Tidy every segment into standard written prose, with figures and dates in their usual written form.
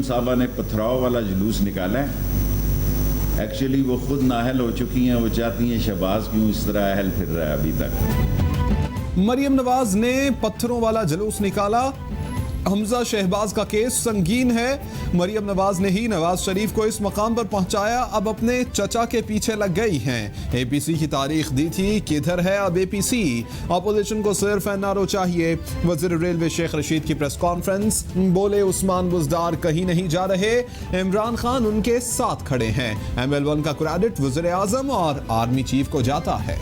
साहबा ने पथराव वाला जुलूस निकाला है। एक्चुअली वो खुद नाअहल हो चुकी हैं, वो चाहती हैं शहबाज क्यों इस तरह अहल फिर रहा है अभी तक। मरियम नवाज ने पत्थरों वाला जुलूस निकाला। हमजा शहबाज का केस संगीन है। मरियम नवाज ने ही नवाज शरीफ को इस मकाम पर पहुंचाया, अब अपने चचा के पीछे लग गई हैं। एपीसी की तारीख दी थी, किधर है अब एपीसी? अपोजिशन को सिर्फ एनआरओ चाहिए। वजीर रेलवे शेख रशीद की प्रेस कॉन्फ्रेंस, बोले उस्मान बुजदार कहीं नहीं जा रहे, इमरान खान उनके साथ खड़े हैं। ML1 का क्रेडिट वजीर आजम और आर्मी चीफ को जाता है।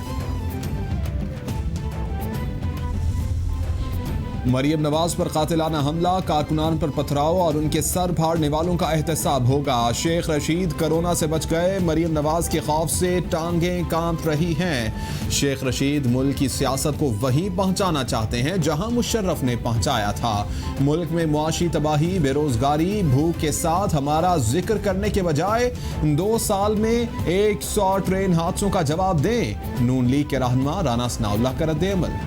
मरियम नवाज पर कातिलाना हमला, कारकुनान पर पथराव और उनके सर फाड़ने वालों का एहतसाब होगा। शेख रशीद कोरोना से बच गए, मरियम नवाज के खौफ से टांगें कांप रही हैं। शेख रशीद मुल्क की सियासत को वहीं पहुंचाना चाहते हैं जहां मुशर्रफ ने पहुंचाया था। मुल्क में मुआशी तबाही, बेरोजगारी, भूख के साथ हमारा जिक्र करने के बजाय 2 साल में 100 ट्रेन हादसों का जवाब दें। नून लीग के रहनुमा राना सनाउल्लाह का रद्द-ए-अमल।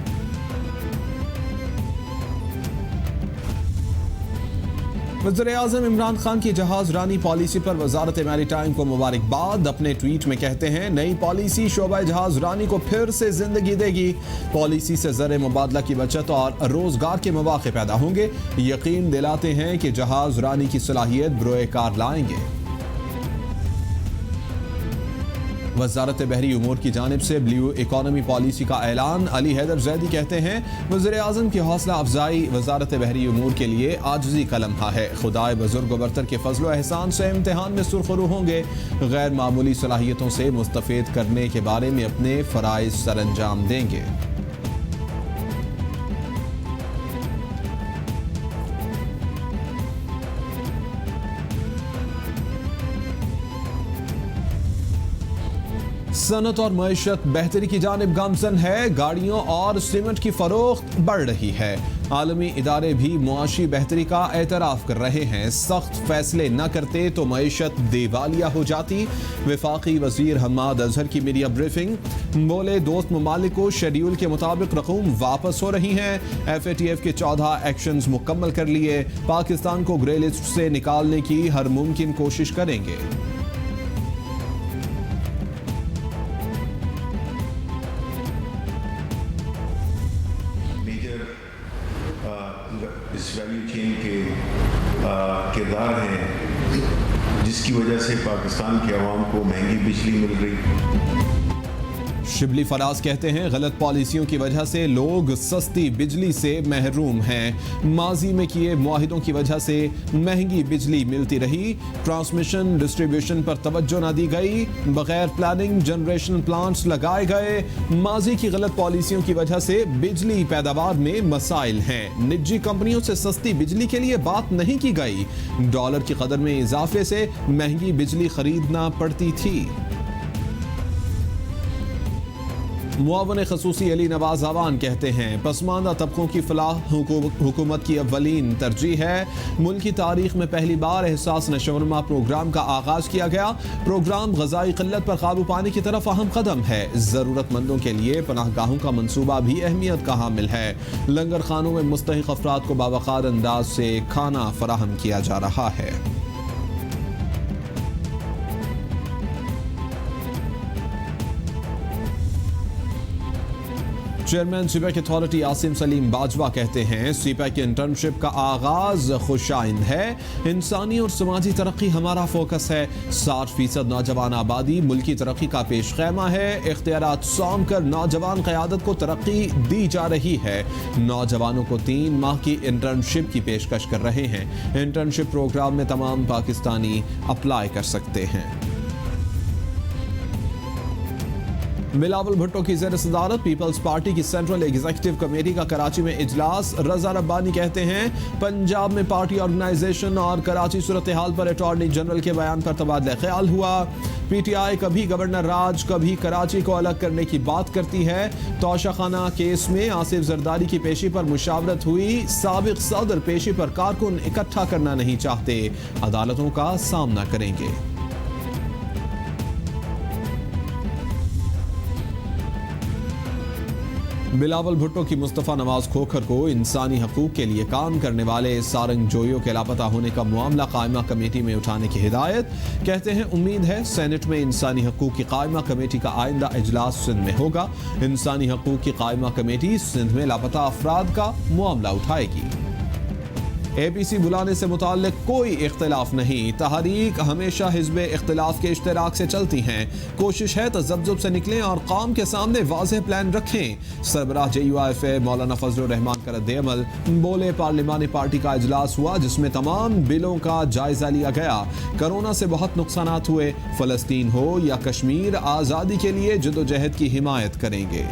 वज़ीर आज़म इमरान खान की जहाज रानी पॉलिसी पर वजारत मैरीटाइम को मुबारकबाद। अपने ट्वीट में कहते हैं, नई पॉलिसी शोबा जहाज रानी को फिर से जिंदगी देगी। पॉलिसी से ज़र मुबादला की बचत और रोजगार के मौके पैदा होंगे। यकीन दिलाते हैं कि जहाज रानी की सलाहियत बरोए कार लाएंगे। वजारत बहरी उमूर की जानिब से ब्लू इकॉनमी पॉलिसी का ऐलान। अली हैदर जैदी कहते हैं, वज़ीर आज़म की हौसला अफजाई वजारत बहरी उमूर के लिए आजिज़ी का लम्हा है। खुदाए बुजुर्ग बरतर के फजलो एहसान से इम्तिहान में सुरखरू होंगे। गैर मामूली सलाहियतों से मुस्तफ़ीद करने के बारे में अपने फ़राइज़ सरअंजाम देंगे। सनत और मईशत बेहतरी की जानिब गामजन है। गाड़ियों और सीमेंट की फरोख्त बढ़ रही है। आलमी इदारे भी मुआशी बेहतरी का एतराफ़ कर रहे हैं। सख्त फैसले न करते तो मईशत देवालिया हो जाती। वफाकी वज़ीर हम्माद अजहर की मीडिया ब्रीफिंग, बोले दोस्त ममालिक को शेड्यूल के मुताबिक रकूम वापस हो रही हैं। FATF के 14 एक्शंस मुकम्मल कर लिए। पाकिस्तान को ग्रे लिस्ट से निकालने की हर मुमकिन कोशिश करेंगे। इस वैल्यू चेन के किरदार हैं जिसकी वजह से पाकिस्तान की आवाम को महंगी बिजली मिल रही। शिबली फराज कहते हैं, गलत पॉलिसियों की वजह से लोग सस्ती बिजली से महरूम हैं। माजी में किए मुआहिदों की वजह से महंगी बिजली मिलती रही। ट्रांसमिशन डिस्ट्रीब्यूशन पर तवज्जो न दी गई। बगैर प्लानिंग जनरेशन प्लांट्स लगाए गए। माजी की गलत पॉलिसियों की वजह से बिजली पैदावार में मसाइल हैं। निजी कंपनियों से सस्ती बिजली के लिए बात नहीं की गई। डॉलर की कदर में इजाफे से महंगी बिजली खरीदना पड़ती थी। मुआवन खसूसी अली नवाज आवान कहते हैं, पसमानदा तबकों की फलाह हुकूमत की अव्वलीन तरजीह है। मुल्क की तारीख में पहली बार एहसास नशोनमा प्रोग्राम का आगाज किया गया। प्रोग्राम ग़ज़ाई क़िल्लत पर काबू पाने की तरफ अहम कदम है। ज़रूरतमंदों के लिए पनाहगाहों का मंसूबा भी अहमियत का हामिल है। लंगर खानों में मुस्तहिक़ अफराद को बावक़ार अंदाज से खाना फराहम किया जा रहा है। Chairman CPEC authority Asim Salim Bajwa कहते हैं, सीपैक की इंटर्नशिप का आगाज खुशाइंद है। इंसानी और समाजी तरक्की हमारा फोकस है। 60% नौजवान आबादी मुल्की तरक्की का पेश खैमा है। इख्तियारात सौंप कर नौजवान क़यादत को तरक्की दी जा रही है। नौजवानों को 3 माह की इंटर्नशिप की पेशकश कर रहे हैं। इंटर्नशिप प्रोग्राम में तमाम पाकिस्तानी अप्लाई कर सकते हैं। बिलावल भुट्टो की ज़ेर सदारत पीपल्स पार्टी की सेंट्रल एग्जीक्यूटिव कमेटी का कराची में इजलास। रजा रब्बानी कहते हैं, पंजाब में पार्टी ऑर्गेनाइजेशन और कराची सूरत हाल पर अटॉर्नी जनरल के बयान पर तबादला ख्याल हुआ। PTI कभी गवर्नर राज कभी कराची को अलग करने की बात करती है। तोशाखाना केस में आसिफ जरदारी की पेशी पर मुशावरत हुई। साबिक सदर पेशी पर कारकुन इकट्ठा करना नहीं चाहते, अदालतों का सामना करेंगे। बिलावल भुट्टो की मुस्तफ़ा नवाज खोखर को इंसानी हकूक के लिए काम करने वाले सारंग जोयो के लापता होने का मामला कायमा कमेटी में उठाने की हिदायत। कहते हैं उम्मीद है सेनेट में इंसानी हकूक की कायमा कमेटी का आइंदा इजलास सिंध में होगा। इंसानी हकूक की कायमा कमेटी सिंध में लापता अफराद का मामला उठाएगी। APC बुलाने से मुताल्लिक कोई इख्तिलाफ नहीं। तहरीक हमेशा हिज़्ब इख्तिलाफ के इश्तराक से चलती हैं। कोशिश है तज़ब्ज़ुब से निकलें और कौम के सामने वाज़ेह प्लान रखें। सरबराह JUIFA मौलाना फजलुर रहमान का रद्द-ए-अमल। बोले पार्लिमानी पार्टी का इजलास हुआ जिसमें तमाम बिलों का जायजा लिया गया। कोरोना से बहुत नुकसानात हुए। फ़लस्तीन हो या कश्मीर, आज़ादी के लिए जदोजहद की हिमायत करेंगे।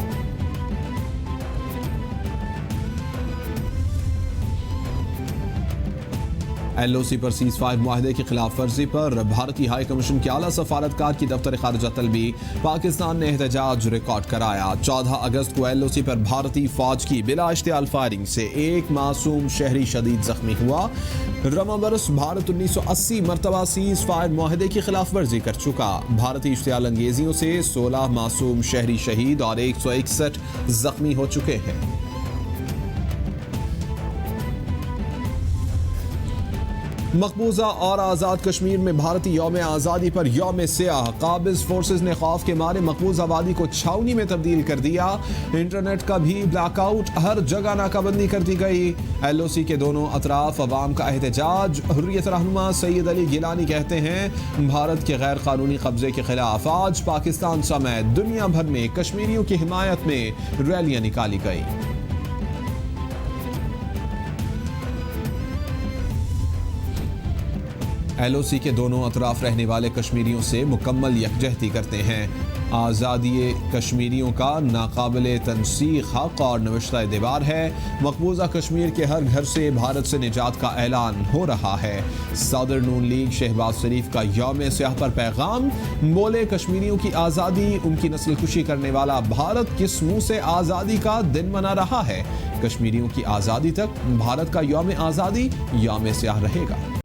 LOC पर सीज़फायर मुआहदे की खिलाफ वर्जी पर भारतीय हाई कमीशन के आला सफारतकार की दफ्तर खारिजा तलबी। पाकिस्तान ने एहतजाज रिकॉर्ड कराया। 14 अगस्त को LOC पर भारतीय फौज की बिला इश्तियाल फायरिंग से एक मासूम शहरी शदीद जख्मी हुआ। रमा बरस भारत 1980 मरतबा सीज़फायर मुआहदे की खिलाफ वर्जी कर चुका। भारतीय इश्तियाल अंगेजियों से 16 मासूम शहरी शहीद और 161 जख्मी हो चुके हैं। मकबूजा और आज़ाद कश्मीर में भारतीय यौम आज़ादी पर यौम सियाह। काबिज फोर्सेज ने खौफ के मारे मकबूजा वादी को छावनी में तब्दील कर दिया। इंटरनेट का भी ब्लैकआउट, हर जगह नाकाबंदी कर दी गई। LOC के दोनों अतराफ अवाम का एहतजाज। हुर्रियत रहनुमा सैयद अली गिलानी कहते हैं भारत के गैर कानूनी कब्जे के खिलाफ आज पाकिस्तान समेत दुनिया भर में कश्मीरियों की हिमायत में रैलियां निकाली गई। LOC के दोनों अतराफ रहने वाले कश्मीरियों से मुकम्मल यकजहती करते हैं। आज़ादी कश्मीरियों का नाकाबिले तनसीख हक और नविश्ता दीवार है। मकबूजा कश्मीर के हर घर से भारत से निजात का ऐलान हो रहा है। सदर नून लीग शहबाज शरीफ का यौम सियाह पर पैगाम। बोले कश्मीरियों की आज़ादी, उनकी नस्ल खुशी करने वाला भारत किस मुंह से आज़ादी का दिन मना रहा है। कश्मीरियों की आज़ादी तक भारत का यौम आज़ादी यौम सियाह रहेगा।